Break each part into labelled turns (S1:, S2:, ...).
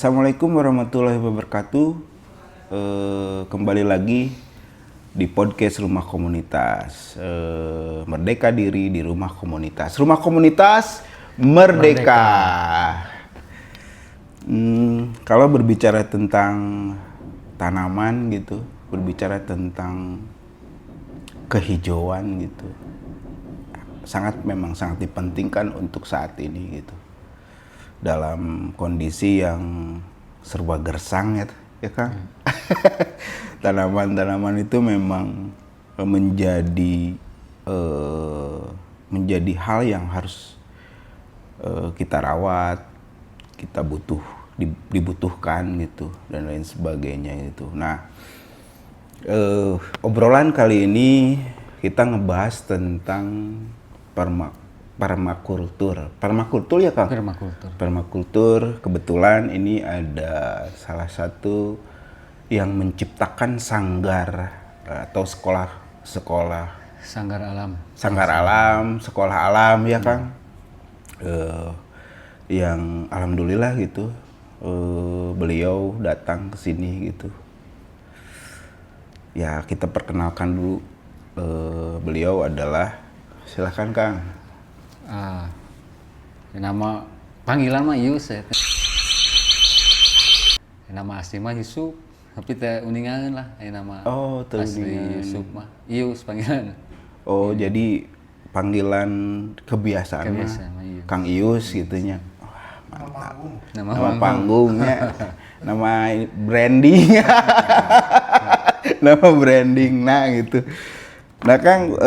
S1: Assalamualaikum warahmatullahi wabarakatuh. Kembali lagi di podcast Rumah Komunitas. Merdeka diri di rumah komunitas. Rumah komunitas merdeka. Kalau berbicara tentang tanaman gitu, berbicara tentang kehijauan gitu, memang sangat dipentingkan untuk saat ini gitu. Dalam kondisi yang serba gersang ya Kang. Tanaman-tanaman itu memang menjadi hal yang harus kita rawat, kita dibutuhkan gitu dan lain sebagainya gitu. Nah, obrolan kali ini kita ngebahas tentang permakultur ya Kang? Permakultur. Kebetulan ini ada salah satu yang menciptakan sanggar atau sekolah
S2: Sanggar
S1: alam, sekolah alam ya Kang. Yang alhamdulillah gitu beliau datang ke sini gitu. Ya kita perkenalkan dulu, beliau adalah, silakan Kang.
S2: Nama panggilan mah Yus ya. Nama asli mah Yusuf, tapi teh uningan lah nama asli Yusuf mah Yus panggilan.
S1: Oh ya. Jadi panggilan kebiasaan Kang Ius gitunya. Wah, mantap. Nama panggungnya, nama branding. Nama branding nah gitu. Nah Kang,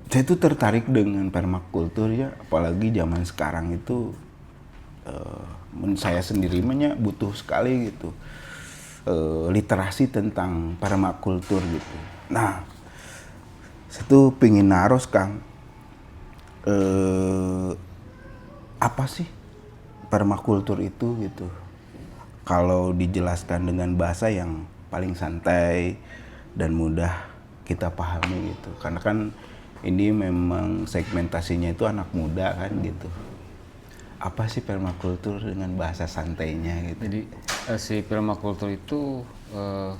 S1: saya tuh tertarik dengan permakultur ya, apalagi zaman sekarang itu saya sendiri butuh sekali gitu literasi tentang permakultur gitu. Nah, saya tuh pingin naros Kang, apa sih permakultur itu gitu? Kalau dijelaskan dengan bahasa yang paling santai dan mudah kita pahami gitu, karena kan ini memang segmentasinya itu anak muda kan gitu. Apa sih permakultur dengan bahasa santainya gitu?
S2: Jadi si permakultur itu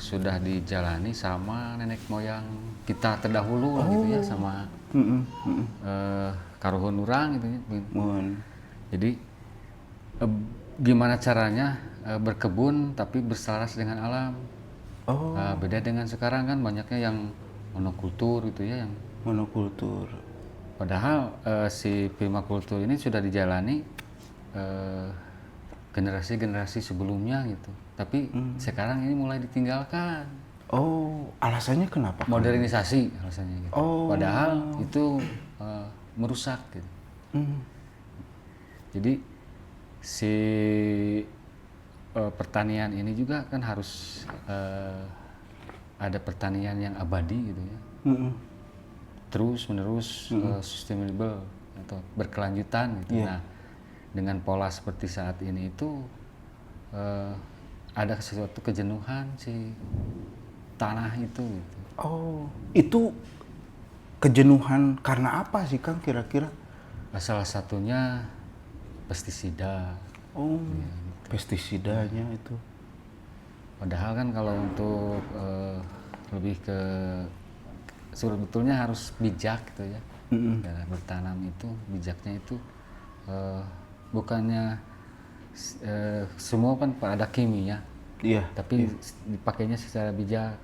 S2: sudah dijalani sama nenek moyang kita terdahulu gitu ya, sama karuhun urang gitu ya. Jadi gimana caranya berkebun tapi berselaras dengan alam. Beda dengan sekarang kan banyaknya yang monokultur gitu ya, yang
S1: monokultur.
S2: Padahal si permakultur ini sudah dijalani generasi-generasi sebelumnya gitu. Tapi sekarang ini mulai ditinggalkan.
S1: Oh, alasannya kenapa?
S2: Modernisasi alasannya gitu. Padahal itu merusak gitu. Jadi si pertanian ini juga kan harus ada pertanian yang abadi gitu ya. Terus menerus sustainable atau berkelanjutan gitu. Nah, dengan pola seperti saat ini itu ada sesuatu kejenuhan si tanah itu gitu.
S1: Oh, itu kejenuhan karena apa sih Kang kira-kira?
S2: Salah satunya pestisida.
S1: Oh, ya, gitu. Pestisidanya itu.
S2: Padahal kan kalau untuk lebih ke sebetulnya harus bijak gitu ya. Dalam bertanam itu bijaknya itu bukannya semua kan ada kimia, tapi dipakainya secara bijak.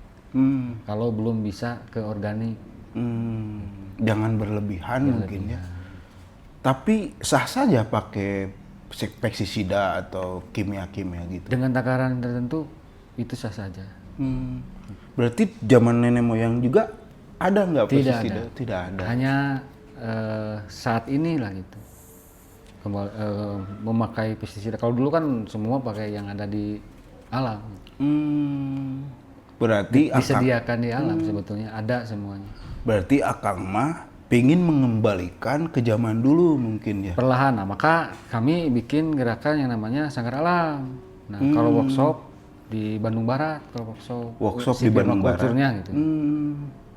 S2: Kalau belum bisa ke organik,
S1: jangan berlebihan mungkin ya. Tapi sah saja pakai pestisida atau kimia-kimia gitu.
S2: Dengan takaran tertentu itu sah saja.
S1: Berarti zaman nenek moyang juga ada nggak pestisida? Tidak ada.
S2: Hanya saat inilah gitu. Memakai pestisida. Kalau dulu kan semua pakai yang ada di alam.
S1: Berarti
S2: disediakan di alam sebetulnya ada semuanya.
S1: Berarti Akang mah pingin mengembalikan ke zaman dulu mungkin ya.
S2: Perlahan. Nah, maka kami bikin gerakan yang namanya Sanggar Alam. Nah, kalau workshop di Bandung Barat, kalau
S1: workshop di Bandung Barat
S2: gitu.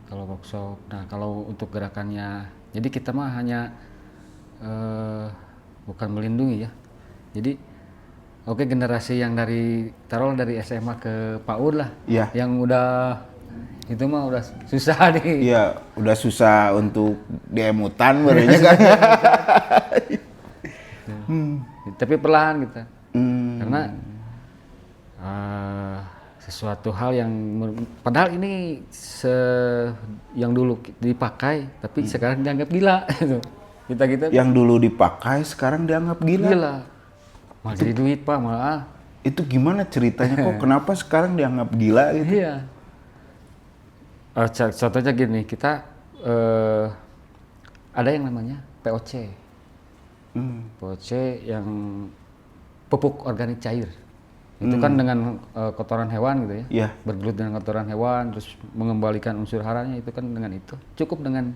S2: Kalau workshop. Nah, kalau untuk gerakannya, jadi kita mah hanya bukan melindungi ya. Jadi Oke, generasi yang taruhlah dari SMA ke PAUD lah.
S1: Iya.
S2: Yang udah itu mah udah susah nih.
S1: Iya, udah susah untuk diemutan berarti kan.
S2: Tapi perlahan kita.
S1: Hmm.
S2: Karena sesuatu hal yang padahal ini yang dulu dipakai tapi sekarang dianggap gila gitu. Kita
S1: Yang dulu dipakai sekarang dianggap gila.
S2: gila. Malah jadi duit, Pak, malah.
S1: Itu gimana ceritanya kok kenapa sekarang dianggap gila gitu?
S2: Iya. Contohnya gini, kita ada yang namanya POC. POC yang pupuk organik cair. Itu kan dengan kotoran hewan gitu ya.
S1: Iya.
S2: Bergelut dengan kotoran hewan, terus mengembalikan unsur haranya itu kan dengan itu. Cukup dengan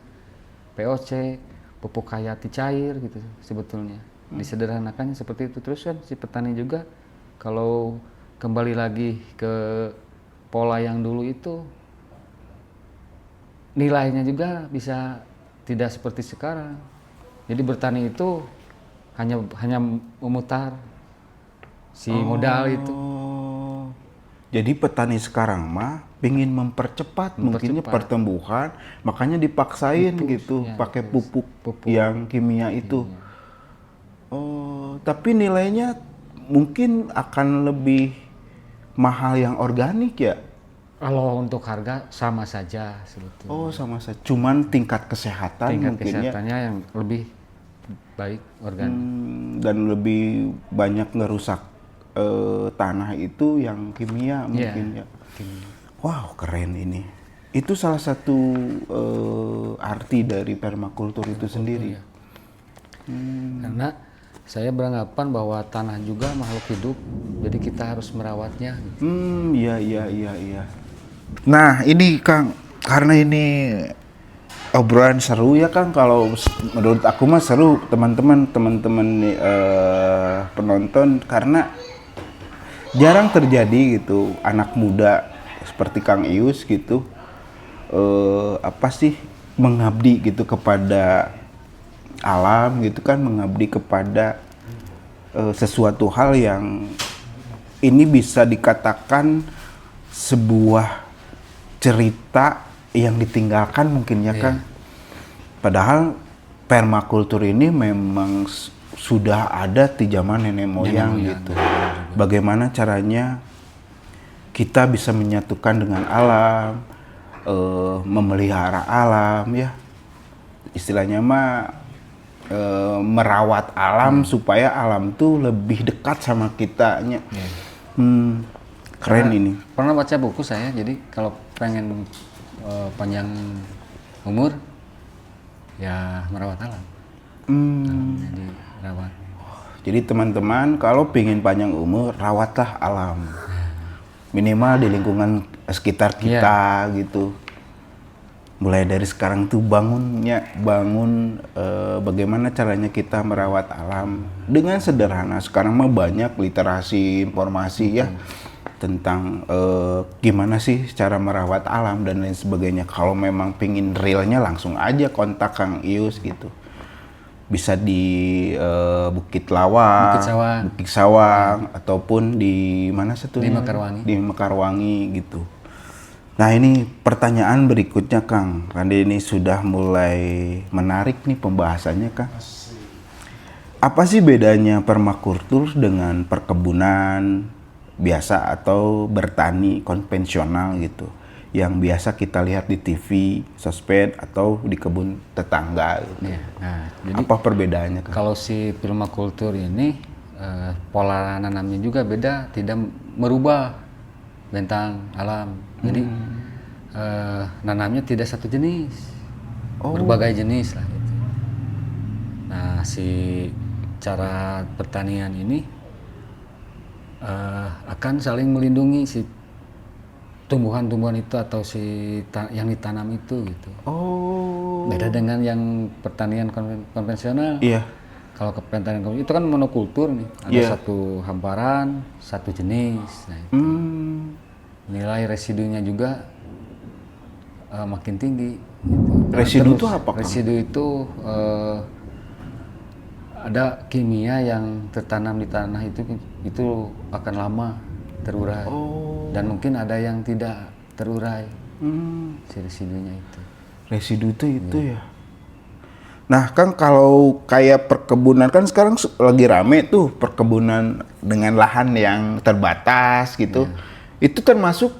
S2: POC, pupuk hayati cair gitu sebetulnya. Disederhanakannya seperti itu. Terus kan si petani juga kalau kembali lagi ke pola yang dulu itu, nilainya juga bisa tidak seperti sekarang. Jadi bertani itu hanya memutar si modal itu.
S1: Jadi petani sekarang mah pingin mempercepat mungkinnya pertumbuhan, makanya dipaksain gitu pakai pupuk yang kimia itu. Tapi nilainya mungkin akan lebih mahal yang organik ya?
S2: Kalau untuk harga sama saja sebetulnya.
S1: Oh, sama saja. Cuman tingkat kesehatan
S2: Tingkat
S1: mungkin
S2: kesehatannya yang lebih baik organik.
S1: dan lebih banyak ngerusak tanah itu yang kimia mungkin ya. Wow, keren ini. Itu salah satu arti dari permakultur itu sendiri.
S2: Ya. Karena saya beranggapan bahwa tanah juga makhluk hidup, jadi kita harus merawatnya.
S1: Iya. Nah, ini Kang, karena ini obrolan seru ya Kang, kalau menurut aku mah seru teman-teman penonton, karena jarang terjadi gitu anak muda seperti Kang Ius gitu mengabdi gitu kepada alam gitu kan, mengabdi kepada sesuatu hal yang ini bisa dikatakan sebuah cerita yang ditinggalkan mungkin ya Kang. Padahal permakultur ini memang sudah ada di zaman nenek moyang gitu. Bagaimana caranya kita bisa menyatukan dengan alam, memelihara alam ya. Istilahnya mah merawat alam supaya alam tuh lebih dekat sama kitanya. Keren ini.
S2: Pernah baca buku saya, jadi kalau pengen panjang umur ya merawat alam. Jadi rawat.
S1: Jadi teman-teman kalau pengen panjang umur, rawatlah alam. Minimal di lingkungan sekitar kita gitu. Mulai dari sekarang tuh bangun bagaimana caranya kita merawat alam dengan sederhana. Sekarang mah banyak literasi informasi ya tentang gimana sih cara merawat alam dan lain sebagainya. Kalau memang pingin realnya langsung aja kontak Kang Ius gitu. Bisa di Bukit Sawang ataupun di mana satu?
S2: Di Mekarwangi.
S1: Di Mekarwangi gitu. Nah ini pertanyaan berikutnya Kang, karena ini sudah mulai menarik nih pembahasannya Kang. Apa sih bedanya permakultur dengan perkebunan biasa atau bertani konvensional gitu? Yang biasa kita lihat di TV, sosmed atau di kebun tetangga gitu.
S2: Nah, jadi
S1: apa perbedaannya Kang?
S2: Kalau si permakultur ini pola nanamnya juga beda, tidak merubah bentang alam. Jadi nanamnya tidak satu jenis, berbagai jenis lah gitu. Nah, si cara pertanian ini akan saling melindungi si tumbuhan-tumbuhan itu atau yang ditanam itu gitu. Beda dengan yang pertanian konvensional.
S1: Iya.
S2: Kalau ke pertanian konvensional itu kan monokultur nih, ada satu hamparan, satu jenis. Nah, itu. Nilai residunya juga makin tinggi. Gitu.
S1: Residu itu apa?
S2: Residu itu ada kimia yang tertanam di tanah itu akan lama terurai. Dan mungkin ada yang tidak terurai si residunya itu.
S1: Residu itu ya. Nah, Kang, kalau kayak perkebunan kan sekarang lagi rame tuh perkebunan dengan lahan yang terbatas gitu. Itu termasuk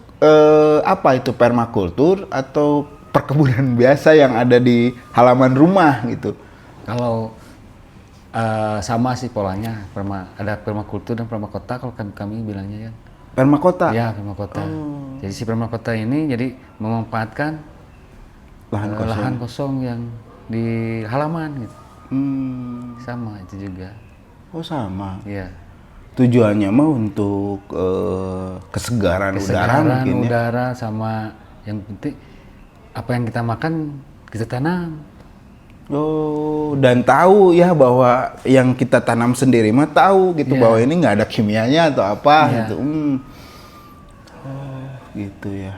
S1: apa itu permakultur atau perkebunan biasa yang ada di halaman rumah gitu?
S2: Kalau sama sih polanya, ada permakultur dan permakota kalau kami bilangnya ya.
S1: Permakota?
S2: Ya, permakota. Jadi si permakota ini jadi memanfaatkan lahan kosong yang di halaman gitu. Sama itu juga.
S1: Oh sama.
S2: Iya.
S1: Tujuannya mah untuk kesegaran udara mungkin ya.
S2: Udara sama yang penting apa yang kita makan kita tanam.
S1: Oh, dan tahu ya bahwa yang kita tanam sendiri mah tahu gitu bahwa ini nggak ada kimianya atau apa gitu. Gitu ya.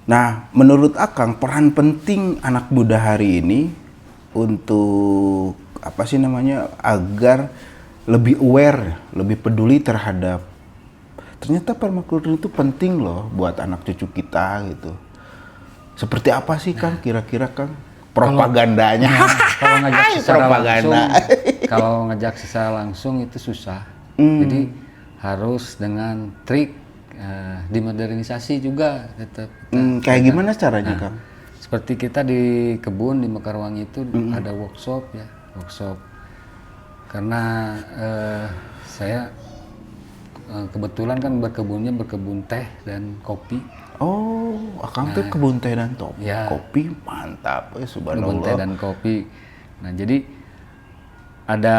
S1: Nah, menurut Akang peran penting anak muda hari ini untuk apa sih namanya agar lebih aware, lebih peduli terhadap ternyata permakultur itu penting loh buat anak cucu kita gitu. Seperti apa sih Kang kira-kira Kang propagandanya?
S2: Kalau ngajak secara langsung, kalau ngajak secara langsung itu susah. Jadi harus dengan trik dimodernisasi juga tetap.
S1: Kayak gimana caranya Kang?
S2: Seperti kita di kebun di Mekarwangi itu ada workshop. Karena saya kebetulan kan berkebun teh dan kopi.
S1: Oh, Akang tuh kebun teh dan kopi mantap ya subhanallah.
S2: Kebun teh dan kopi. Nah, jadi ada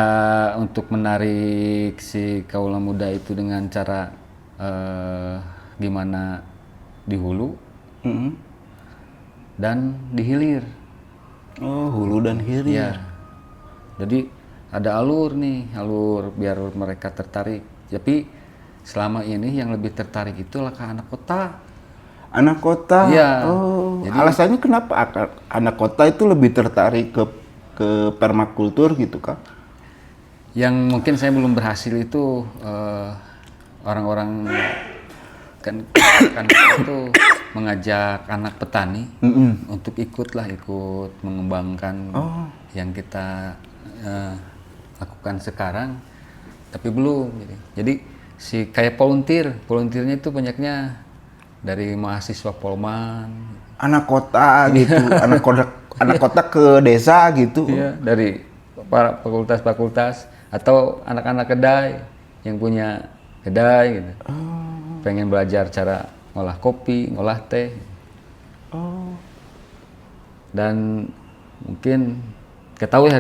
S2: untuk menarik si kaula muda itu dengan cara gimana di hulu dan di hilir.
S1: Oh, hulu dan hilir.
S2: Ya. Jadi ada alur biar mereka tertarik. Tapi selama ini yang lebih tertarik itu lah ke anak kota.
S1: Anak kota.
S2: Iya.
S1: Oh, jadi, alasannya kenapa anak kota itu lebih tertarik ke permakultur gitu Kang?
S2: Yang mungkin saya belum berhasil itu orang-orang kan itu mengajak anak petani untuk ikut mengembangkan yang kita lakukan sekarang, tapi belum. Jadi si kayak volunteernya itu banyaknya dari mahasiswa Polman,
S1: anak kota gitu, anak kota ke desa gitu.
S2: Iya, dari para fakultas atau anak-anak kedai yang punya kedai gitu. Pengen belajar cara ngolah kopi, ngolah teh. Dan mungkin ketahui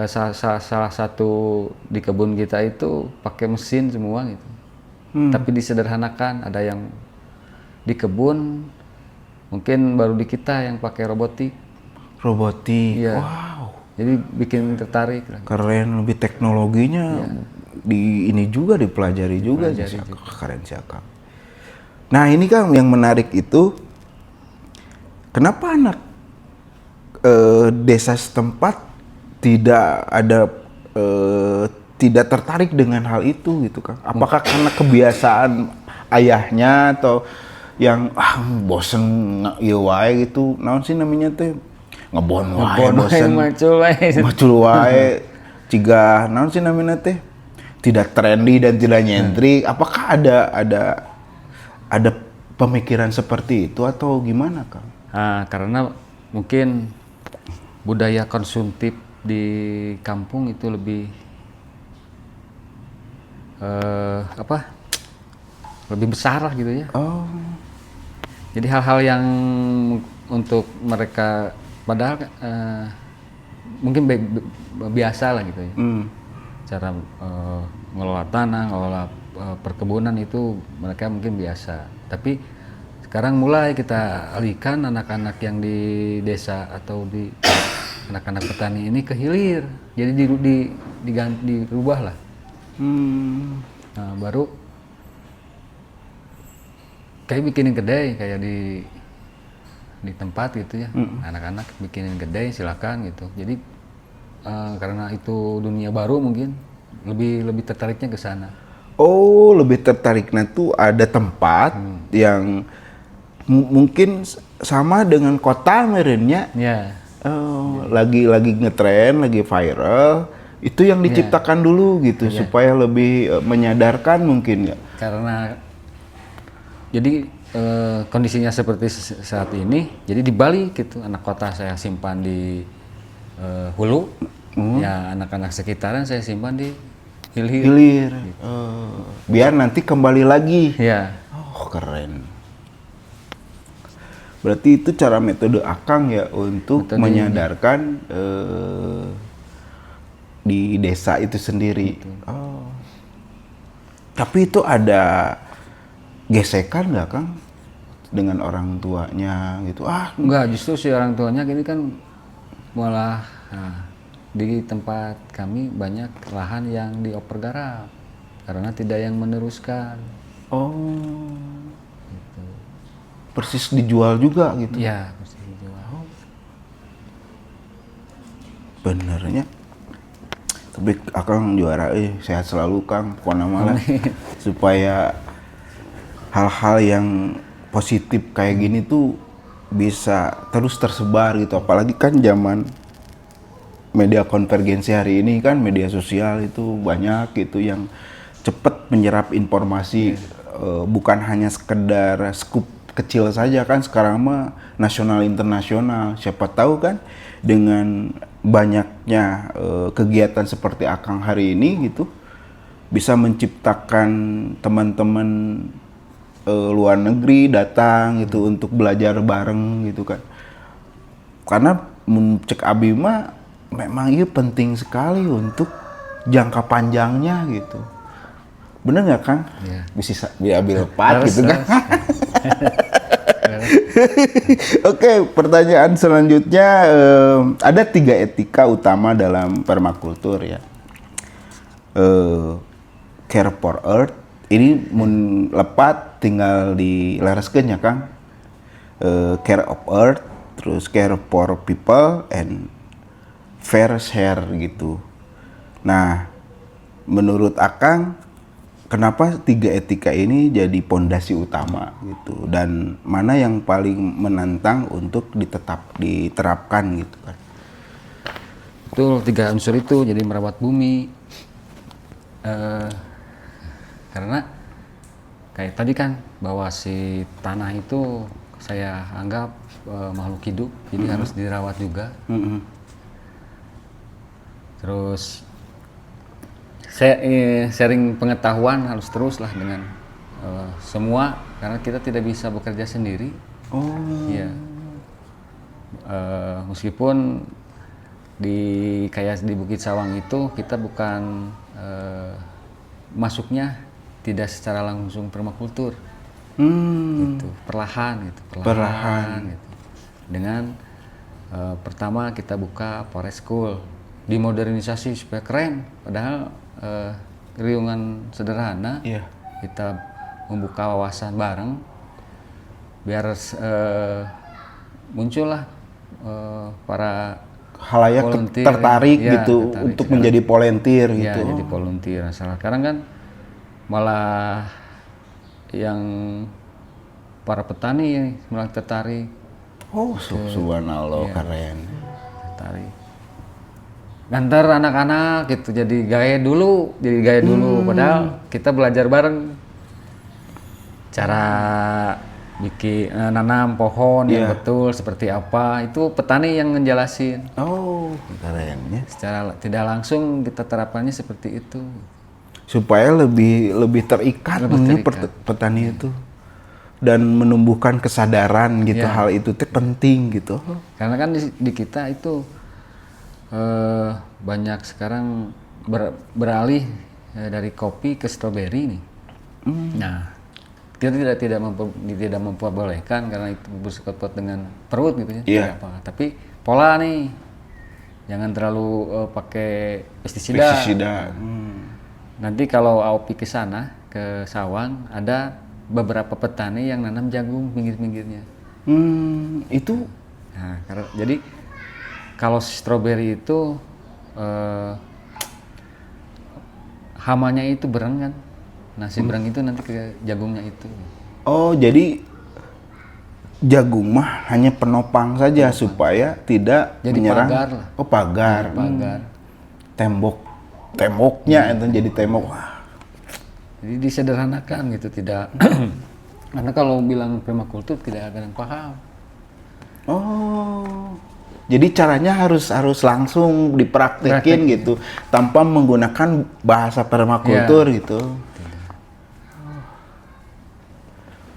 S2: salah satu di kebun kita itu pakai mesin semua gitu. Tapi disederhanakan, ada yang di kebun mungkin baru di kita yang pakai robotik.
S1: Iya.
S2: Wow. Jadi bikin tertarik.
S1: Keren, lebih teknologinya di ini juga dipelajari juga. Keren sih Kang. Nah ini Kang yang menarik itu kenapa anak desa setempat tidak tertarik dengan hal itu gitu Kang? Apakah karena kebiasaan ayahnya atau yang bosen ieu wae gitu, naon sih namanya teh ngebon wae bosen macul wae ciga naon sih namanya teh tidak trendy dan tidak nyentrik. Apakah ada pemikiran seperti itu atau gimana Kang?
S2: Karena mungkin budaya konsumtif di kampung itu lebih lebih besar lah gitu ya. Jadi hal-hal yang untuk mereka padahal mungkin biasa lah gitu ya. Cara ngelola tanah, ngelola perkebunan itu mereka mungkin biasa. Tapi sekarang mulai kita alihkan anak-anak yang di desa atau di anak-anak petani ini ke hilir. Jadi dirubah lah. Nah, baru kayak bikinin kedai kayak di tempat gitu ya. Anak-anak bikinin kedai silakan gitu. Jadi karena itu dunia baru mungkin lebih tertariknya ke sana.
S1: Oh, lebih tertarik. Nah, tuh ada tempat yang mungkin sama dengan kota merenya.
S2: Ya.
S1: Oh, lagi ngetren, lagi viral. Itu yang diciptakan dulu gitu supaya lebih menyadarkan mungkin ya.
S2: Karena jadi kondisinya seperti saat ini, jadi di Bali gitu, anak kota saya simpan di hulu, ya anak-anak sekitaran saya simpan di hilir.
S1: Gitu. Biar nanti kembali lagi.
S2: Ya.
S1: Oh, keren. Berarti itu cara metode Akang ya untuk menyadarkan di desa itu sendiri. Oh. Tapi itu ada gesekan nggak, Kang, dengan orang tuanya gitu?
S2: Enggak, justru si orang tuanya gini kan malah di tempat kami banyak lahan yang dioper garap karena tidak yang meneruskan.
S1: Oh. Gitu. Persis dijual juga gitu?
S2: Iya, persis dijual.
S1: Benernya. Tapi Akang juara, sehat selalu Kang, pokoknya malah supaya hal-hal yang positif kayak gini tuh bisa terus tersebar gitu. Apalagi kan zaman media konvergensi hari ini kan media sosial itu banyak gitu yang cepet menyerap informasi, bukan hanya sekedar skup kecil saja kan, sekarang mah nasional internasional. Siapa tahu kan dengan banyaknya kegiatan seperti Akang hari ini gitu bisa menciptakan teman-teman luar negeri datang gitu untuk belajar bareng gitu kan. Karena cek abi mah memang itu penting sekali untuk jangka panjangnya gitu. Bener nggak Kang?
S2: Iya.
S1: Bisa diambil part gitu kan? Oke, pertanyaan selanjutnya, ada 3 etika utama dalam permakultur ya. Care for earth, ini mun lepat tinggal dilereskeun ya Kang. Care of earth, terus care for people and fair share gitu. Nah, menurut Akang, kenapa 3 etika ini jadi pondasi utama gitu, dan mana yang paling menantang untuk diterapkan gitu kan?
S2: Betul, 3 unsur itu, jadi merawat bumi. Karena kayak tadi kan bahwa si tanah itu saya anggap makhluk hidup, jadi harus dirawat juga. Terus saya sharing pengetahuan harus terus lah dengan semua, karena kita tidak bisa bekerja sendiri.
S1: Oh.
S2: Iya. Meskipun kayak di Bukit Sawang itu kita bukan masuknya tidak secara langsung permakultur, gitu, perlahan gitu. Dengan pertama kita buka forest school, dimodernisasi supaya keren, padahal riungan sederhana. Kita membuka wawasan bareng biar muncullah para
S1: halayak tertarik gitu, untuk sekarang, menjadi volunteer gitu.
S2: Ya, jadi volunteer. Sekarang kan malah yang para petani malah tertarik.
S1: Oh, subhanallah, keren.
S2: Tertarik. Ngantar anak-anak gitu, jadi gaya dulu. Padahal kita belajar bareng cara bikin nanam pohon yang betul seperti apa, itu petani yang ngejelasin.
S1: Oh, kerennya.
S2: Secara tidak langsung kita terapkannya seperti itu.
S1: Supaya lebih terikat petani itu, dan menumbuhkan kesadaran gitu, hal itu penting gitu.
S2: Karena kan di kita itu banyak sekarang beralih dari kopi ke stroberi nih. Nah, kita tidak memperbolehkan karena itu bersangkut dengan perut gitu ya. Tapi pola nih, jangan terlalu pakai pestisida. Nanti kalau AOP ke sana, ke Sawang, ada beberapa petani yang nanam jagung pinggir-pinggirnya.
S1: Itu.
S2: Nah, jadi kalau stroberi itu hamanya itu berang kan. Nah si berang itu nanti ke jagungnya itu.
S1: Oh, jadi jagung mah hanya penopang saja supaya tidak
S2: Jadi
S1: menyerang.
S2: pagar lah.
S1: Oh, pagar.
S2: Pagar.
S1: Temboknya itu jadi tembok. Wah.
S2: Jadi disederhanakan gitu, tidak karena kalau bilang permakultur tidak akan paham.
S1: Oh. Jadi caranya harus langsung dipraktekin gitu tanpa menggunakan bahasa permakultur gitu.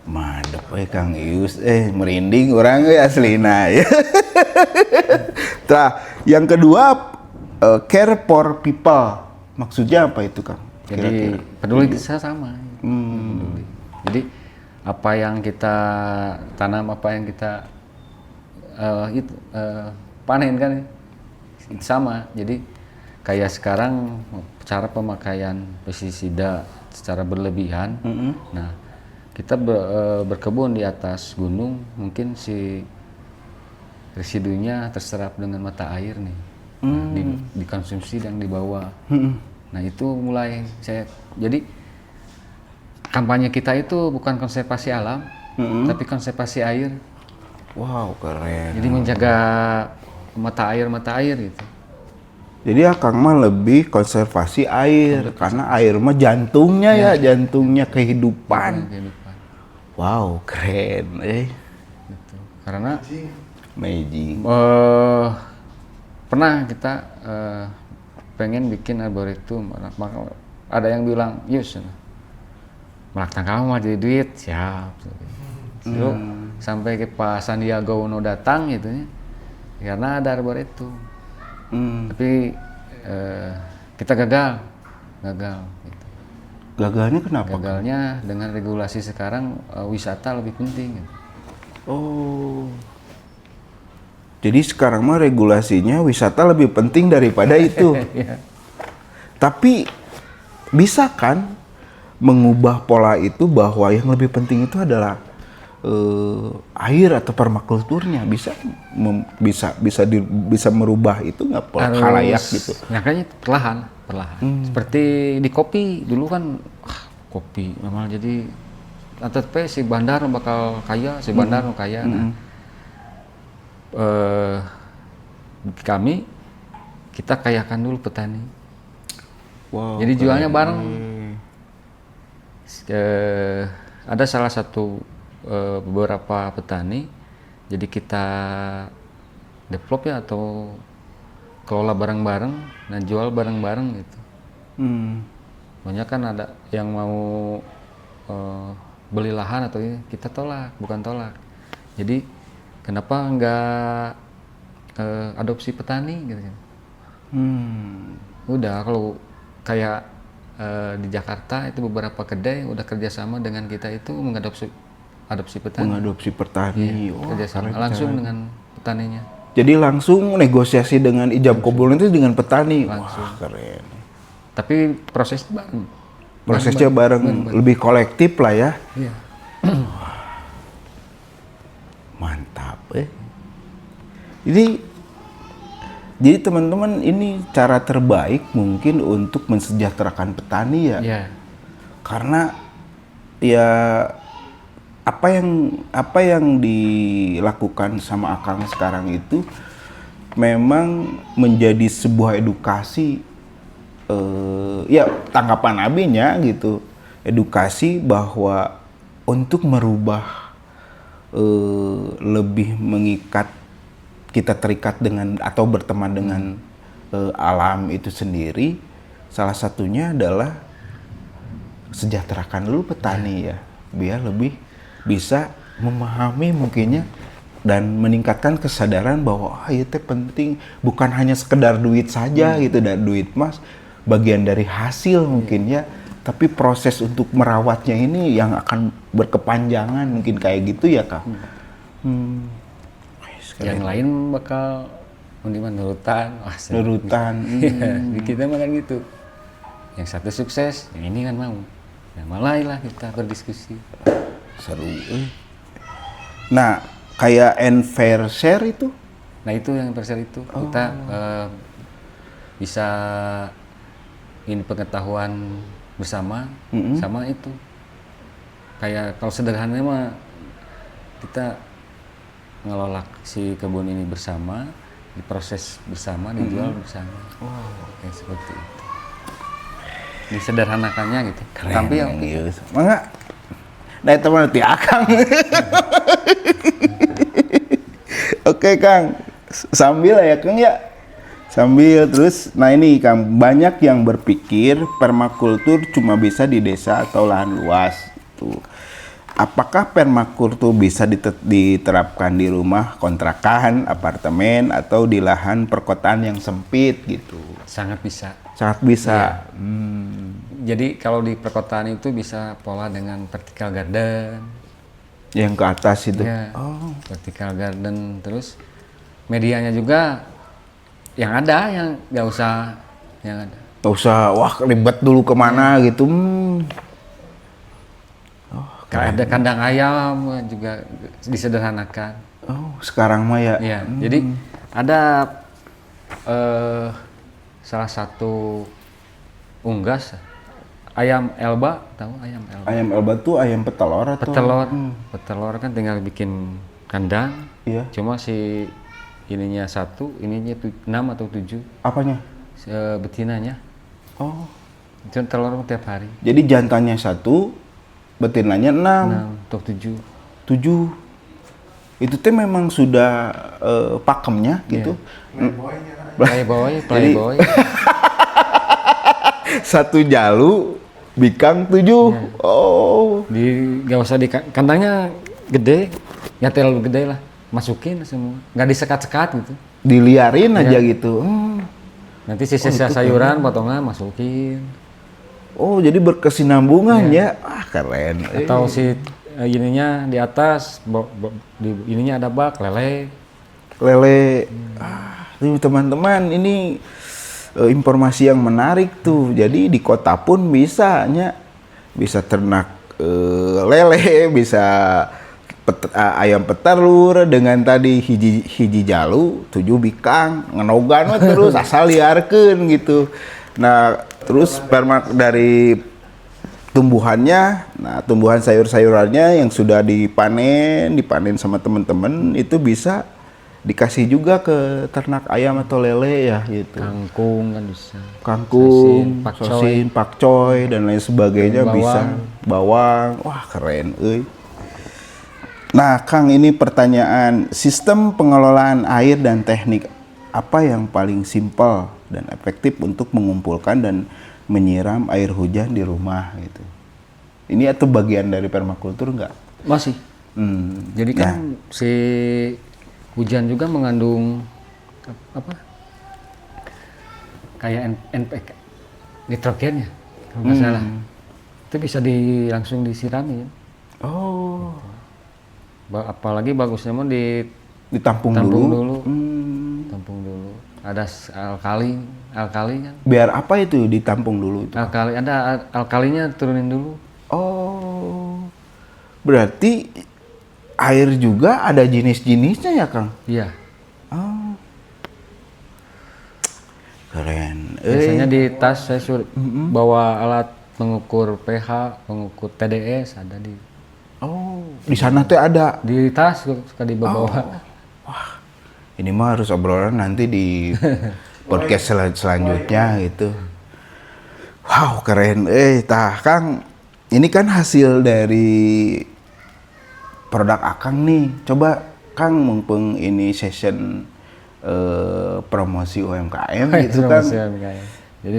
S1: Madep Kang Ius merinding orang aslina ya. Nah, yang kedua care for people. Maksudnya apa itu, Kang?
S2: Jadi peduli sama. Peduli. Jadi apa yang kita tanam, apa yang kita panen kan itu sama. Jadi kayak sekarang cara pemakaian pestisida secara berlebihan. Nah, kita berkebun di atas gunung, mungkin si residunya terserap dengan mata air nih. Nah, dikonsumsi dan dibawa. Nah, itu mulai jadi kampanye kita itu bukan konservasi alam, tapi konservasi air.
S1: Wow, keren.
S2: Jadi menjaga mata air gitu.
S1: Jadi Akang mah lebih konservasi air karena air mah jantungnya ya, jantungnya kehidupan. Wow, keren
S2: Gitu. Karena
S1: amazing.
S2: pernah kita pengen bikin arboretum, ada yang bilang, "Yus, melaknang kamu mah jadi duit." Siap. Lalu sampai ke Pak Sandiaga Uno datang gitu ya. Karena ada arboretum. Tapi kita gagal gitu.
S1: Gagalnya kenapa?
S2: Gagalnya dengan regulasi sekarang wisata lebih penting gitu.
S1: Oh. Jadi sekarang mah regulasinya wisata lebih penting daripada itu. Tapi bisa kan mengubah pola itu bahwa yang lebih penting itu adalah air atau permakulturnya bisa merubah itu nggak khalayak gitu.
S2: Makanya perlahan. Seperti di kopi dulu kan kopi memang jadi nanti si bandar bakal kaya, si bandar kaya. Nah, kami kita kayakan dulu petani.
S1: Wow,
S2: jadi jualnya bareng. Ada salah satu beberapa petani, jadi kita develop ya atau kelola bareng-bareng, dan jual bareng-bareng gitu. Banyak kan ada yang mau beli lahan atau ini, kita tolak, bukan tolak. Jadi kenapa nggak adopsi petani gitu? Udah kalau kayak di Jakarta itu beberapa kedai udah kerjasama dengan kita itu adopsi petani.
S1: Mengadopsi petani.
S2: Iya, kerjasama langsung dengan petaninya.
S1: Jadi langsung negosiasi dengan ijab kabul itu dengan petani.
S2: Langsung.
S1: Wah, keren.
S2: Tapi prosesnya bareng.
S1: Prosesnya bareng. Lebih kolektif lah ya.
S2: Iya.
S1: Mantap Jadi teman-teman, ini cara terbaik mungkin untuk mensejahterakan petani ya.
S2: Iya.
S1: Karena ya apa yang dilakukan sama Akang sekarang itu memang menjadi sebuah edukasi, ya tanggapan abinya gitu, edukasi bahwa untuk merubah lebih mengikat, kita terikat dengan atau berteman dengan alam itu sendiri, salah satunya adalah sejahterakan dulu petani ya, biar lebih bisa memahami mungkinnya dan meningkatkan kesadaran bahwa itu penting, bukan hanya sekedar duit saja gitu, dan duit mas bagian dari hasil mungkin ya, tapi proses untuk merawatnya ini yang akan berkepanjangan mungkin kayak gitu ya Kang.
S2: Yang lain bakal nurutan.
S1: Nurutan.
S2: Di kita mah kan gitu. Yang satu sukses, yang ini kan mau. Nah, mulailah kita berdiskusi.
S1: Seru. Nah, kayak fair share itu?
S2: Nah itu yang fair share itu kita bisa ini pengetahuan bersama, sama itu. Kayak kalau sederhananya mah kita ngelola si kebun ini bersama, diproses bersama, dijual bersama. Kayak seperti itu. Disederhanakannya gitu.
S1: Keren,
S2: Tapi yang
S1: mangga. Nah itu mah ti Akang. Oke Kang, sambil ya Kang ya. Sambil terus, nah ini Kang, banyak yang berpikir permakultur cuma bisa di desa atau lahan luas. Tuh. Apakah permakultur bisa diterapkan di rumah kontrakan, apartemen, atau di lahan perkotaan yang sempit gitu?
S2: sangat bisa.
S1: Sangat bisa.
S2: Jadi kalau di perkotaan itu bisa pola dengan vertical garden.
S1: Yang ke atas itu.
S2: Ya, vertical garden. Terus medianya juga yang ada, yang nggak usah yang ada.
S1: Gak usah, wah ribet dulu kemana gitu.
S2: Kalau ada kandang ayam juga disederhanakan.
S1: Oh, sekarang mah ya.
S2: Ya, jadi ada salah satu unggas ayam elba, tahu ayam elba?
S1: Ayam elba tuh ayam petelur atau?
S2: Petelur kan tinggal bikin kandang.
S1: Iya.
S2: Cuma si ininya 1, ininya 6 atau 7.
S1: Apanya?
S2: Betinanya.
S1: Oh.
S2: Itu telur tiap hari.
S1: Jadi jantannya 1, betinanya 6
S2: atau 7.
S1: 7. Itu teh memang sudah pakemnya gitu.
S2: Playboy.
S1: Satu jalu bikang 7. Oh.
S2: Gak usah di kandangnya gede, ya terlalu gede lah. Masukin semua, nggak disekat-sekat gitu.
S1: Diliarin aja gitu.
S2: Nanti sisa sayuran potongan masukin.
S1: Oh, jadi berkesinambungan ya. Ah, keren.
S2: Atau si ininya di atas, di ininya ada bak lele.
S1: Tuh, teman-teman, ini informasi yang menarik tuh. Jadi di kota pun bisa ternak lele, bisa ayam petelur dengan tadi hiji jalu, 7 bikang, ngenogan terus asal liarkeun gitu. Nah, terus dari tumbuhannya, nah tumbuhan sayur-sayurannya yang sudah dipanen sama teman-teman itu bisa dikasih juga ke ternak ayam atau lele ya gitu.
S2: Kangkung kan bisa.
S1: Kangkung, sosin, pakcoy dan lain sebagainya bisa. Bawang, wah keren euy. Nah, Kang, ini pertanyaan, sistem pengelolaan air dan teknik apa yang paling simpel dan efektif untuk mengumpulkan dan menyiram air hujan di rumah gitu? Ini atau bagian dari permakultur enggak?
S2: Masih. Jadi kan si hujan juga mengandung apa? Kayak NPK, nitrogennya kalau nggak salah. Itu bisa langsung disirami.
S1: Oh.
S2: Apalagi bagusnya mau
S1: ditampung dulu.
S2: Tampung dulu. Ada alkali kan.
S1: Biar apa itu ditampung dulu itu?
S2: Alkali, ada alkalinya turunin dulu.
S1: Oh. Berarti air juga ada jenis-jenisnya ya, Kang?
S2: Iya.
S1: Oh. Keren.
S2: Biasanya di tas saya bawa alat mengukur pH, mengukur TDS ada di.
S1: Oh, di sana tuh ada
S2: di tas suka dibawa.
S1: Wah, ini mah harus obrolan nanti di podcast selanjutnya gitu. Wow, keren. Kang, ini kan hasil dari produk Akang nih. Coba Kang mumpung ini session promosi UMKM gitu kan.
S2: Jadi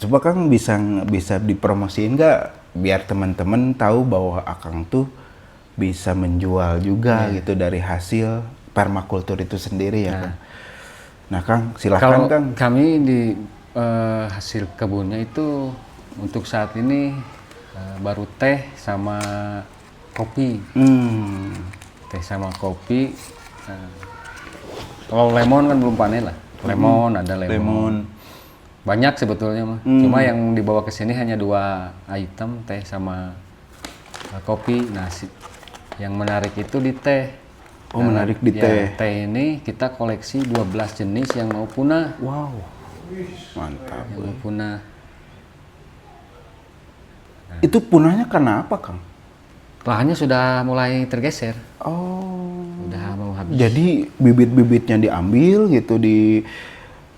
S1: coba Kang bisa dipromosiin nggak? Biar teman-teman tahu bahwa Akang tuh bisa menjual juga gitu dari hasil permakultur itu sendiri ya, Kang. Nah, Kang, silakan Kang.
S2: Kami di hasil kebunnya itu untuk saat ini baru teh sama kopi. Teh sama kopi. Kalau lemon kan belum panen lah. Lemon ada lemon. Banyak sebetulnya mah. Cuma yang dibawa ke sini hanya 2 item, teh sama kopi. Nasi. Yang menarik itu di teh.
S1: Oh, menarik di teh.
S2: Teh ini kita koleksi 12 jenis yang mau punah.
S1: Wow. Mantap.
S2: yang mau punah.
S1: Itu punahnya karena apa, Kang?
S2: Lahannya sudah mulai tergeser,
S1: Oh.
S2: udah mau habis.
S1: Jadi bibit-bibitnya diambil gitu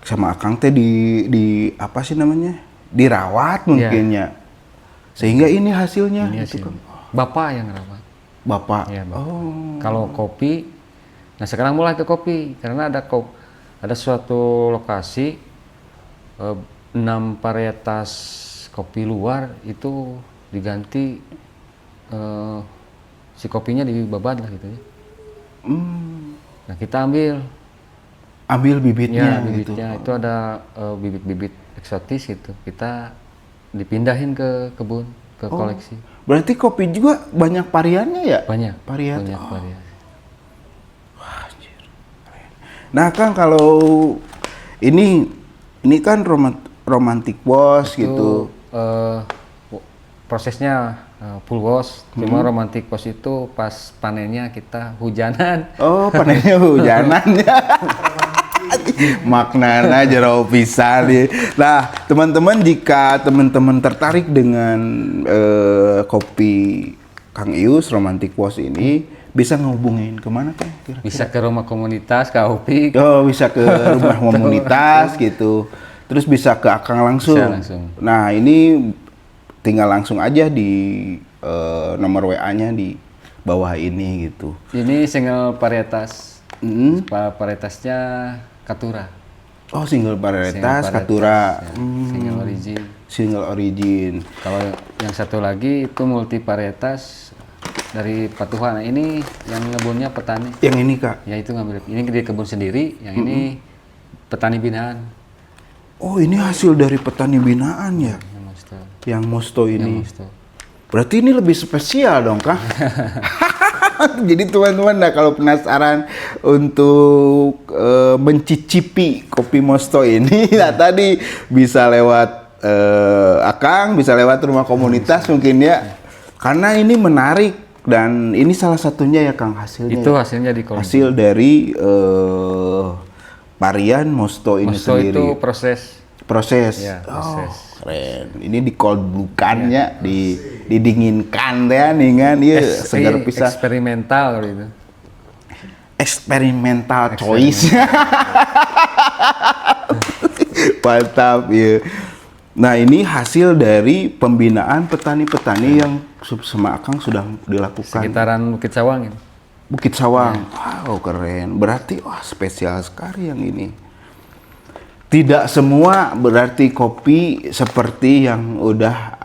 S1: sama Akang teh di apa sih namanya? Dirawat mungkin ya. Sehingga ini hasilnya
S2: Ini
S1: gitu,
S2: hasil.
S1: Kang.
S2: Bapak yang rawat.
S1: Bapak.
S2: Iya, Bapak.
S1: Oh.
S2: Kalau kopi, nah sekarang mulai ke kopi karena ada suatu lokasi 6 varietas kopi luar itu diganti si kopinya dibabat lah gitu ya. Nah kita
S1: Ambil bibitnya,
S2: bibitnya
S1: gitu.
S2: itu ada bibit-bibit eksotis gitu. Kita dipindahin ke kebun, ke koleksi.
S1: Berarti kopi juga banyak variannya ya?
S2: Banyak.
S1: Varian.
S2: Banyak varian.
S1: Nah, Kang, kalau ini kan romantic wash gitu.
S2: Prosesnya full wash, cuma romantic wash itu pas panennya kita hujanan.
S1: Oh, panennya hujanan ya. Maknanya jero pisan nih. Nah, teman-teman, jika teman-teman tertarik dengan kopi Kang Ius Romantic Wash ini, bisa ngehubungin kemana, Kang? Kira-kira?
S2: Bisa ke rumah komunitas, ke Aupik.
S1: Oh, bisa ke rumah komunitas gitu. Terus bisa ke Akang langsung.
S2: Bisa langsung.
S1: Nah, ini tinggal langsung aja di nomor WA-nya di bawah ini gitu.
S2: Ini single varietas.
S1: Mm.
S2: Varietasnya Katura.
S1: Oh, single varietas
S2: Single
S1: Katura.
S2: varietas, ya. Single origin.
S1: Single origin.
S2: Kalau yang satu lagi itu multi varietas dari Patuhan. Nah, ini yang ngebunnya petani.
S1: Yang ini, Kak.
S2: Ya itu ngambil. Ini di kebun sendiri, yang ini petani binaan.
S1: Oh, ini hasil dari petani binaan ya?
S2: Yang Mosto.
S1: Yang Mosto ini.
S2: Yang Mosto.
S1: Berarti ini lebih spesial dong, Kak? Jadi teman-teman, nah kalau penasaran untuk mencicipi kopi Mosto ini, nah tadi bisa lewat Akang, bisa lewat rumah komunitas mungkin ya. Karena ini menarik dan ini salah satunya ya, Kang, hasilnya.
S2: Itu
S1: ya?
S2: hasilnya di kolam.
S1: Hasil dari varian Mosto ini
S2: Mosto
S1: sendiri.
S2: itu proses.
S1: Oh,
S2: Ya, proses.
S1: keren. Ini di cold bukan ya, didinginkan ya nih kan, iya segar pisah.
S2: Eksperimental gitu.
S1: Eksperimental choice. Mantap ya. Nah, ini hasil dari pembinaan petani-petani yang sama Akang sudah dilakukan.
S2: Sekitaran Bukit Sawang gitu.
S1: Bukit Sawang. Wow, keren. Berarti wah spesial sekali yang ini. Tidak semua berarti kopi seperti yang udah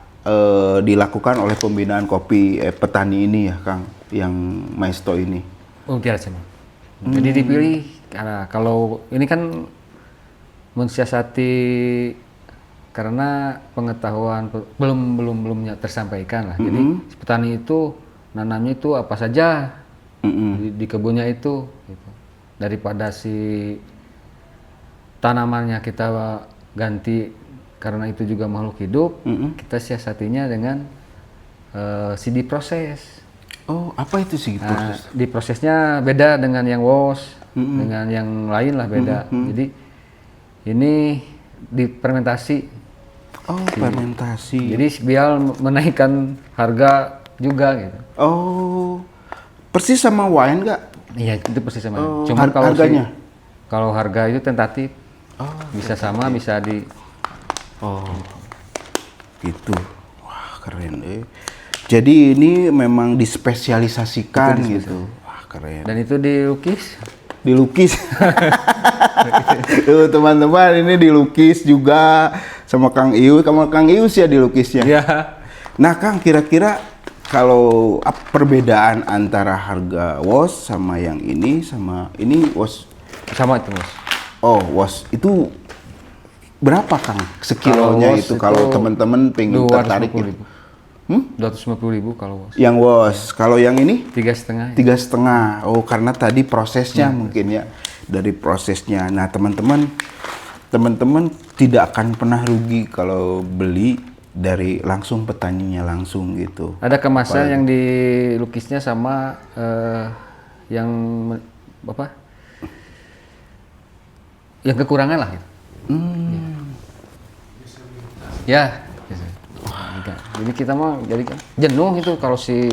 S1: dilakukan oleh pembinaan kopi petani ini ya, Kang, yang Maesto ini.
S2: Oh, tidak semua. Jadi dipilih karena kalau ini kan mensiasati karena pengetahuan belum tersampaikan lah. Jadi petani itu nanamnya itu apa saja di kebunnya itu gitu. Daripada si tanamannya kita ganti karena itu juga makhluk hidup, kita siasatinya dengan diproses.
S1: Oh, apa itu sih
S2: Nah, diprosesnya beda dengan yang wash, dengan yang lain lah beda. Jadi ini difermentasi.
S1: Oh, fermentasi.
S2: Jadi biar menaikkan harga juga gitu.
S1: Oh, persis sama wine nggak?
S2: Iya, itu persis sama.
S1: Oh,
S2: Cuma kalau
S1: harganya?
S2: kalau harga itu tentatif.
S1: Oh,
S2: Bisa sama, bisa di.
S1: oh, gitu. Wah, keren. Jadi ini memang dispesialisasikan gitu. Wah, keren.
S2: Dan itu dilukis.
S1: Dilukis. Tuh teman-teman, ini dilukis juga sama Kang Ius. Sama Kang Ius ya dilukisnya.
S2: Ya.
S1: Nah, Kang, kira-kira kalau perbedaan antara harga wash sama yang ini sama ini wash,
S2: Sama itu, Mas.
S1: oh wash itu berapa, Kang, sekilonya
S2: Kalau wash
S1: itu kalau teman-teman pengen tertarik gitu?
S2: 250.000 kalau wash.
S1: Yang wash, kalau yang ini
S2: 3,5.
S1: 3,5. Oh, karena tadi prosesnya mungkin ya, dari prosesnya. Nah, teman-teman tidak akan pernah rugi kalau beli dari langsung petaninya langsung gitu.
S2: Ada kemasan yang dilukisnya sama yang apa? Yang kekurangan lah gitu. Ya, gitu. Jadi kita mah jadi jenuh itu kalau si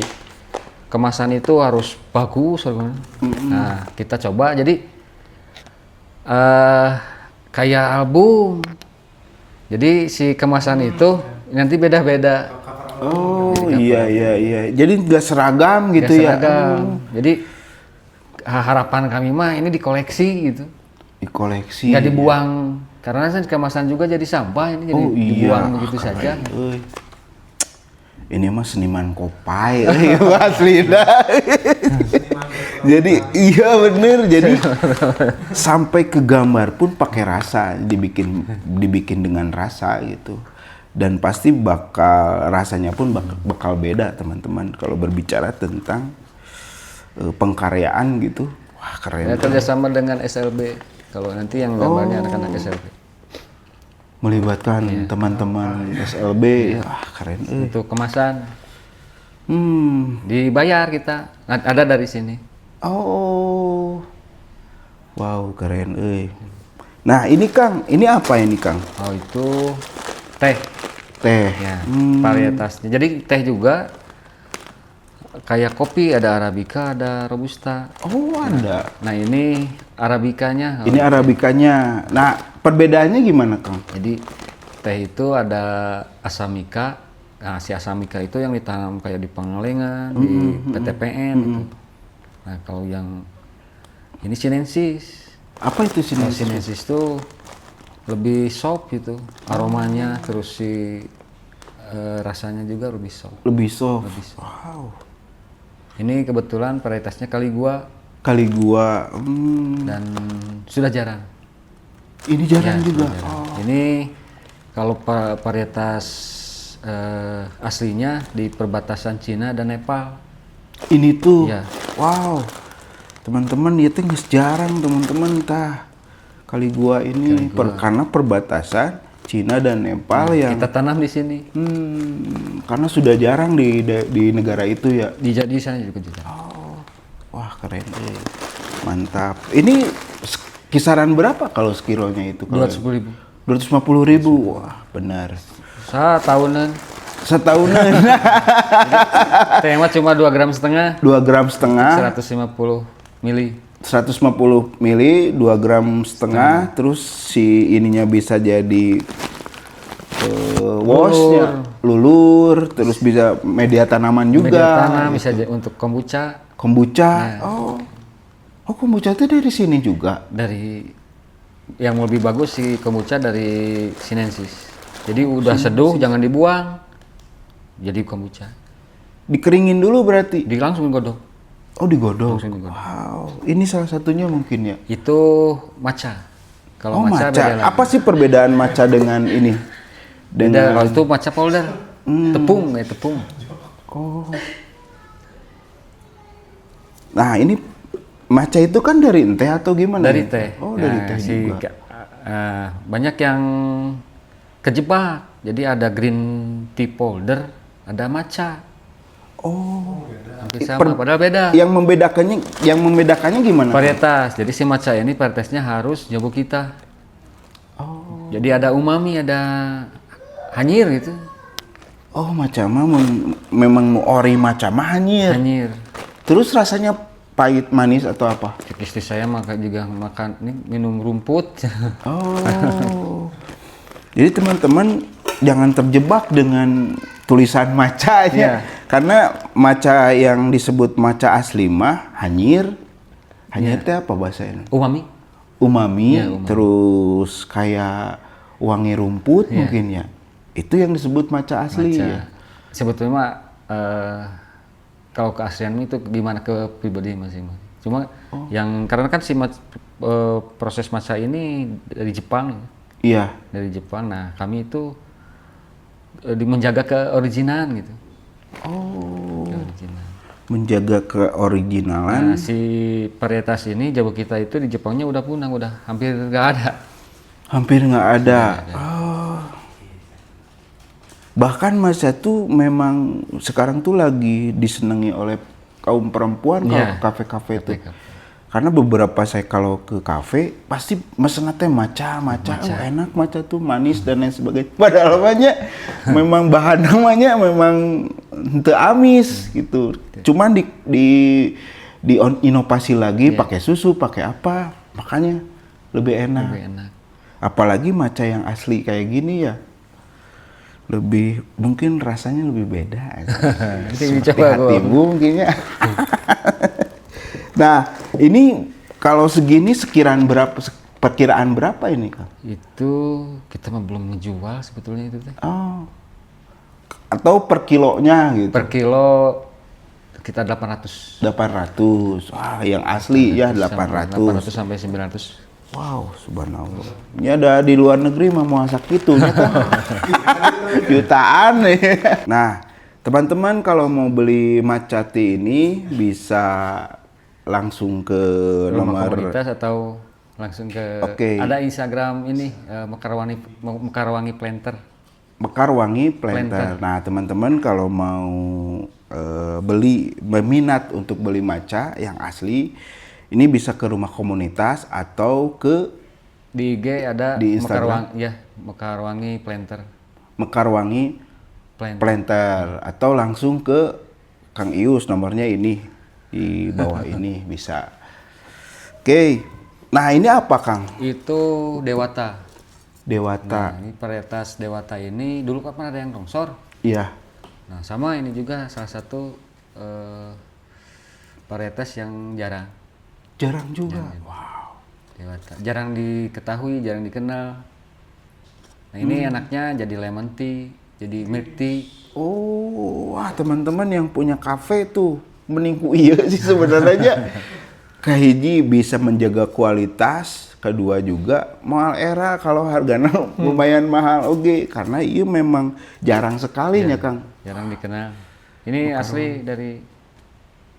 S2: kemasan itu harus bagus. Nah, kita coba jadi kayak album. Jadi si kemasan itu nanti beda-beda.
S1: Oh iya. Jadi nggak seragam gitu
S2: Nggak
S1: ya?
S2: seragam. Jadi harapan kami mah ini dikoleksi gitu.
S1: Dikoleksi.
S2: Nggak dibuang. Karena kan kemasan juga jadi sampah ini jadi dibuang begitu saja.
S1: Ini mah seniman kopai, asli dah. Jadi iya bener, jadi sampai ke gambar pun pakai rasa, dibikin dengan rasa gitu. Dan pasti rasanya pun bakal beda teman-teman kalau berbicara tentang pengkaryaan gitu. Wah keren.
S2: Ya, kerjasama dengan SLB. Kalau nanti yang gambarnya anak-anak SLB.
S1: Melibatkan teman-teman SLB. Wah keren.
S2: Untuk kemasan. Dibayar kita. Ada dari sini.
S1: Oh. Wow keren. Nah ini Kang, ini apa ini Kang?
S2: Oh itu teh.
S1: Teh.
S2: Ya, varietasnya. Jadi teh juga kayak kopi, ada Arabica, ada Robusta.
S1: Oh ada.
S2: Nah ini Arabikanya.
S1: Ini Arabikanya. Nah perbedaannya gimana Kang?
S2: Jadi teh itu ada Asamika. Nah si Asamika itu yang ditanam kayak di Pangalengan, di PTPN gitu. Nah kalau yang ini Sinensis.
S1: Apa itu
S2: Kalau
S1: Sinensis?
S2: Sinensis itu lebih soft gitu, aromanya, terus si rasanya juga lebih soft.
S1: Lebih soft.
S2: Lebih soft.
S1: Wow.
S2: Ini kebetulan varietasnya Caligua dan sudah jarang.
S1: Ini jarang
S2: Ya,
S1: juga.
S2: sudah jarang. Ini kalau varietas aslinya di perbatasan Cina dan Nepal.
S1: Ini tuh.
S2: Ya.
S1: Wow. Teman-teman itu geus jarang teman-teman tah. Caligua ini karena perbatasan Cina dan Nepal yang
S2: Kita tanam di sini.
S1: karena sudah jarang di negara itu ya.
S2: Di sana juga jarang.
S1: Wah keren. Mantap. Ini kisaran berapa kalau sekilonya itu?
S2: 210.000.
S1: 250.000. Wah benar.
S2: Tahunan.
S1: Setahunan.
S2: Teh mah cuma 2,5 gram.
S1: 2,5 gram.
S2: 150 mili.
S1: 150 mili, 2,5 gram. Terus si ininya bisa jadi washnya, lulur, terus bisa media tanaman juga.
S2: Media tanam bisa untuk kombucha.
S1: Kombucha. Oh kombucha itu dari sini juga.
S2: Dari yang lebih bagus si kombucha dari Sinensis. Jadi udah seduh jangan dibuang. Jadi kombucha.
S1: Dikeringin dulu berarti.
S2: Langsung digodok.
S1: Oh digodok.
S2: Langsung digodok.
S1: Wow, ini salah satunya mungkin ya.
S2: Itu matcha. Kalau
S1: matcha.
S2: beda lagi.
S1: Apa sih perbedaan matcha dengan ini?
S2: Beda, kalau itu matcha powder. Tepung, kayak tepung.
S1: Oh. Nah, ini matcha itu kan dari teh atau gimana?
S2: Dari teh.
S1: Oh, dari teh juga.
S2: Banyak yang kejebak. Jadi ada green tea powder, ada matcha.
S1: Oh.
S2: Hampir sama, padahal beda.
S1: Yang membedakannya gimana?
S2: Varietas. Jadi si matcha ini varietasnya harus jago kita.
S1: Oh.
S2: Jadi ada umami, ada hanyir gitu.
S1: Oh, matcha mah memang ori matcha mah hanyir.
S2: Hanyir.
S1: Terus rasanya pahit, manis atau apa?
S2: Istri saya juga makan ini minum rumput.
S1: Oh. Jadi teman-teman jangan terjebak dengan tulisan matchanya. Karena matcha yang disebut matcha asli mah hanyir. Hanyir itu apa bahasanya?
S2: Umami.
S1: Umami,
S2: umami.
S1: Terus kayak wangi rumput mungkin ya. Itu yang disebut matcha asli ya.
S2: Sebetulnya mah kalau keaslian itu gimana ke pribadi masing-masing. Cuma yang karena kan si proses matcha ini dari Jepang.
S1: Iya.
S2: Dari Jepang. Nah, kami itu menjaga keoriginalan gitu.
S1: Oh.
S2: Keoriginal.
S1: Menjaga keoriginalan.
S2: Nah, si varietas ini jago kita itu di Jepangnya udah punah, udah hampir nggak ada.
S1: Hampir nggak ada. Oh. Bahkan matcha tuh memang sekarang tuh lagi disenangi oleh kaum perempuan kalau kafe-kafe itu. Karena beberapa saya kalau ke kafe pasti mesennya teh maca, oh, enak maca tuh manis dan lain sebagainya. Padahal namanya memang bahan namanya memang henteu amis gitu. Cuman di inovasi lagi pakai susu, pakai apa, makanya lebih enak. Apalagi maca yang asli kayak gini ya. Lebih mungkin rasanya lebih beda. Seperti hatimu mungkin ya. Nah, ini kalau segini perkiraan berapa ini, Kang?
S2: Itu kita mah belum menjual sebetulnya itu teh.
S1: Oh. Atau per kilonya gitu.
S2: Per kilo kita 800.
S1: 800. Wah, yang asli ya 800.
S2: 800 sampai 900.
S1: Wow, subhanallah. Ini ada di luar negeri mah mau sakit tuh kan. Jutaan nih. Nah, teman-teman kalau mau beli macati ini bisa langsung ke
S2: Rumah
S1: nomor
S2: komunitas atau langsung ke ada Instagram ini Mekarwangi Planter.
S1: Mekarwangi Planter. Nah, teman-teman kalau mau berminat untuk beli maca yang asli, ini bisa ke rumah komunitas atau ke
S2: di IG ada
S1: di Instagram
S2: Mekarwangi Planter.
S1: Mekarwangi Planter atau langsung ke Kang Ius, nomornya ini di bawah ini bisa. Oke. Nah, ini apa, Kang?
S2: Itu Dewata.
S1: Dewata.
S2: Nah, ini varietas Dewata ini dulu kapan ada yang rongsor?
S1: Iya.
S2: Nah, sama ini juga salah satu varietas yang jarang.
S1: Jarang juga. Wow.
S2: Dewata. Jarang diketahui, jarang dikenal. Nah, ini anaknya jadi lemon tea, jadi milk tea.
S1: Oh, wah, teman-teman yang punya kafe tuh meningku iya sih sebenarnya. Kahiji bisa menjaga kualitas, kedua juga mahal era kalau harganya lumayan mahal karena iya memang jarang sekali ya, Kang.
S2: Jarang dikenal. Ini asli dari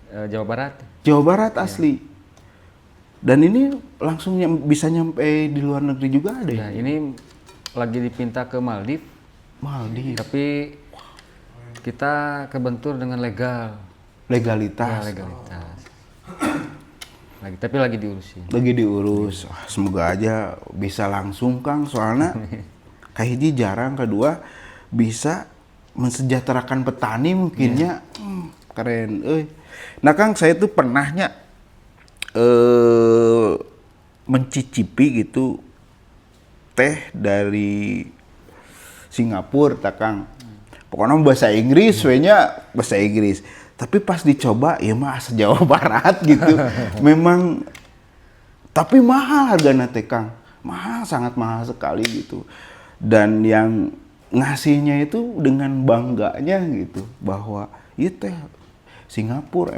S2: Jawa Barat.
S1: Jawa Barat asli. Dan ini langsung bisa nyampe di luar negeri juga ada ya?
S2: Ini lagi dipinta ke Maldives. Tapi kita kebentur dengan legalitas. Tapi lagi diurus.
S1: Wah, semoga aja bisa langsung, Kang, soalnya kahiji jarang, kedua bisa mensejahterakan petani mungkinnya. Keren. Nah, Kang, saya tuh pernahnya mencicipi gitu teh dari Singapura, Kang. Pokoknya bahasa Inggris, bahasa Inggris. Tapi pas dicoba, ya mah se-Jawa Barat gitu. Memang, tapi mahal harganya teh, Kang. Mahal, sangat mahal sekali gitu. Dan yang ngasihnya itu dengan bangganya gitu. Bahwa, iya teh, Singapura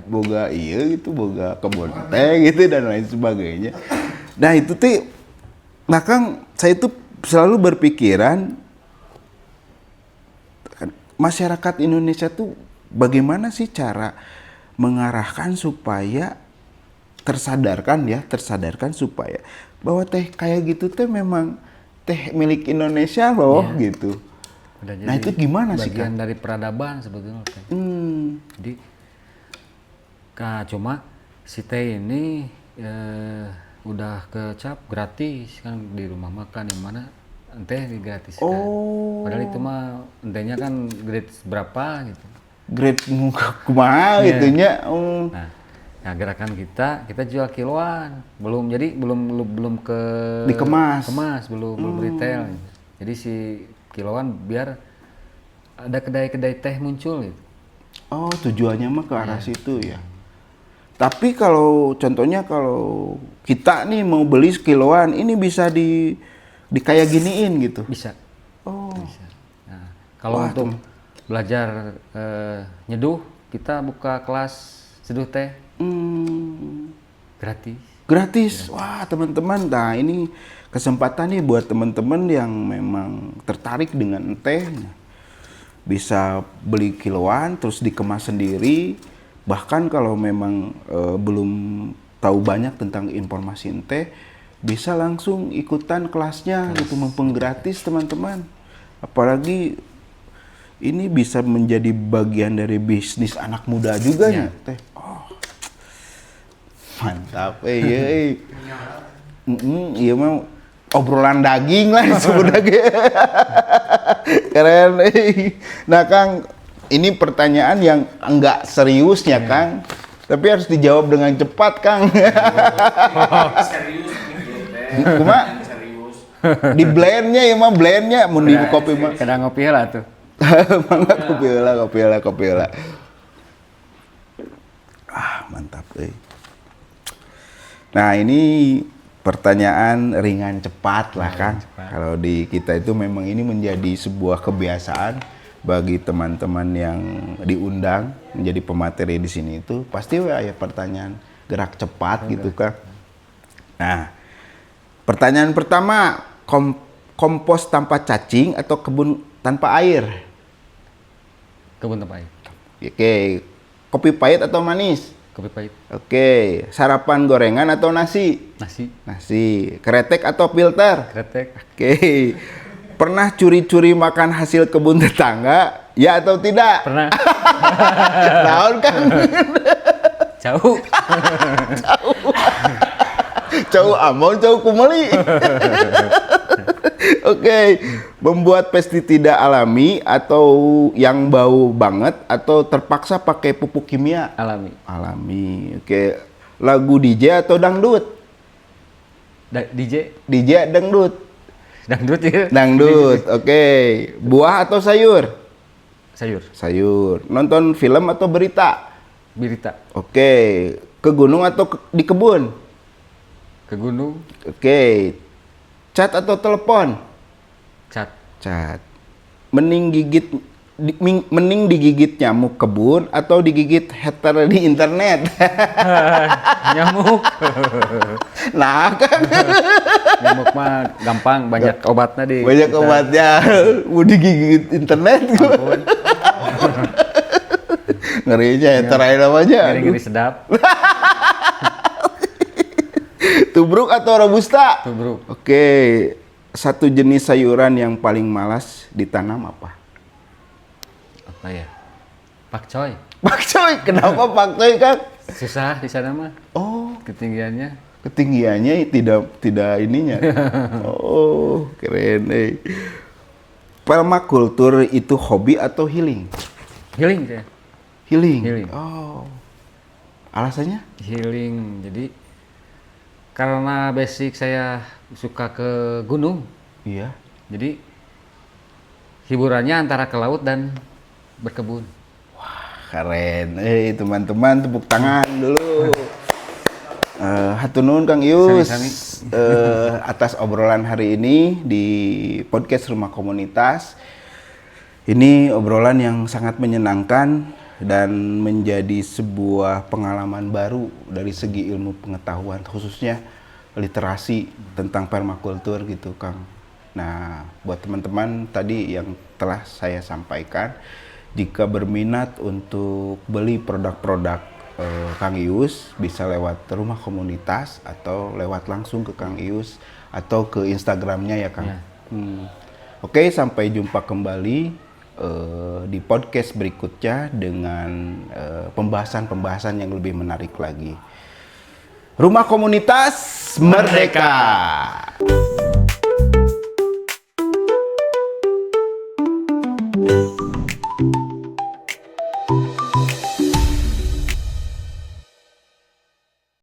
S1: boga iya gitu, boga kebun teh gitu dan lain sebagainya. Nah itu teh, nah Kang, saya tuh selalu berpikiran, masyarakat Indonesia tuh bagaimana sih cara mengarahkan supaya tersadarkan supaya bahwa teh kayak gitu teh memang teh milik Indonesia loh gitu. Nah itu gimana sih, Kang?
S2: Bagian dari peradaban sebetulnya. Jadi, cuma si teh ini udah kecap gratis kan di rumah makan yang mana teh digratiskan. Padahal itu mah entehnya kan grade berapa gitu.
S1: Grade kumaha gitunya.
S2: Nah, gerakan kita jual kiloan. Belum ke
S1: dikemas.
S2: Belum retail. Gitu. Jadi si kiloan biar ada kedai-kedai teh muncul gitu.
S1: Oh, tujuannya mah ke arah situ ya. Tapi kalau contohnya kalau kita nih mau beli kiloan, ini bisa di kayak giniin gitu.
S2: Bisa.
S1: Bisa.
S2: Nah, kalau untuk belajar nyeduh, kita buka kelas seduh teh. Gratis. Wah, teman-teman, nah ini kesempatan nih buat teman-teman yang memang tertarik dengan teh. Bisa beli kiloan terus dikemas sendiri. Bahkan kalau memang belum tahu banyak tentang informasi teh, bisa langsung ikutan kelasnya gitu, mumpung gratis, teman-teman. Apalagi ini bisa menjadi bagian dari bisnis anak muda juga ya teh.
S1: Mantap, iya. Iya mah obrolan daging lah sebenarnya. Keren. Nah Kang, ini pertanyaan yang enggak seriusnya Kang, tapi harus dijawab dengan cepat Kang.
S3: Serius
S1: Cuma di blendnya ya mah blendnya, mau di kopi mah.
S2: Kadang ngopi lah tuh.
S1: Mangga kopi lah. Mantap. Nah ini pertanyaan ringan cepat lah Kang. Kalau di kita itu memang ini menjadi sebuah kebiasaan bagi teman-teman yang diundang menjadi pemateri di sini itu pasti ya pertanyaan gerak cepat gitu Kang. Nah, pertanyaan pertama, kompos tanpa cacing atau kebun tanpa air?
S2: Kebun tanpa air.
S1: Oke, kopi pahit atau manis?
S2: Kopi pahit.
S1: Oke, sarapan gorengan atau nasi?
S2: Nasi.
S1: Kretek atau filter?
S2: Kretek.
S1: Oke, pernah curi-curi makan hasil kebun tetangga? Ya atau tidak?
S2: Pernah.
S1: Naon kan?
S2: Jauh.
S1: Jauh amon, jauh kumeli. Oke, membuat pestisida alami atau yang bau banget atau terpaksa pakai pupuk kimia? Alami. Oke, lagu DJ atau dangdut? DJ dangdut.
S2: Dangdut ya.
S1: Dangdut. Oke, buah atau sayur?
S2: Sayur.
S1: Nonton film atau berita?
S2: Berita.
S1: Oke, ke gunung atau di kebun?
S2: Ke gunung.
S1: Oke, chat atau telepon?
S2: Cat.
S1: Mending digigit nyamuk kebun atau digigit hater di internet?
S2: Nyamuk.
S1: Nah kan.
S2: Nyamuk mah gampang, banyak obatnya di.
S1: Banyak obatnya. Mau digigit internet.
S2: Ampun.
S1: Ngerinya hater aja namanya.
S2: Ngeri sedap.
S1: Tubruk atau robusta?
S2: Tubruk.
S1: Oke, satu jenis sayuran yang paling malas ditanam apa?
S2: Apa ya? Pakcoy.
S1: Pakcoy, kenapa pakcoy Kang?
S2: Susah di sana mah.
S1: Oh,
S2: Ketinggiannya.
S1: tidak ininya. Oh, keren. Permakultur itu hobi atau healing?
S2: Healing saya.
S1: Healing. Oh, alasannya?
S2: Healing. Jadi karena basic saya suka ke gunung.
S1: Iya.
S2: Jadi hiburannya antara ke laut dan berkebun.
S1: Keren. Teman-teman tepuk tangan dulu. Hatur nuhun Kang Ius.
S2: Sami-sami.
S1: Atas obrolan hari ini di podcast Rumah Komunitas. Ini obrolan yang sangat menyenangkan dan menjadi sebuah pengalaman baru dari segi ilmu pengetahuan, khususnya literasi tentang permakultur gitu Kang. Nah, buat teman-teman tadi yang telah saya sampaikan, jika berminat untuk beli produk-produk Kang Ius, bisa lewat Rumah Komunitas atau lewat langsung ke Kang Ius atau ke Instagramnya ya Kang.
S2: Ya.
S1: Oke, sampai jumpa kembali di podcast berikutnya dengan pembahasan-pembahasan yang lebih menarik lagi. Rumah Komunitas Merdeka.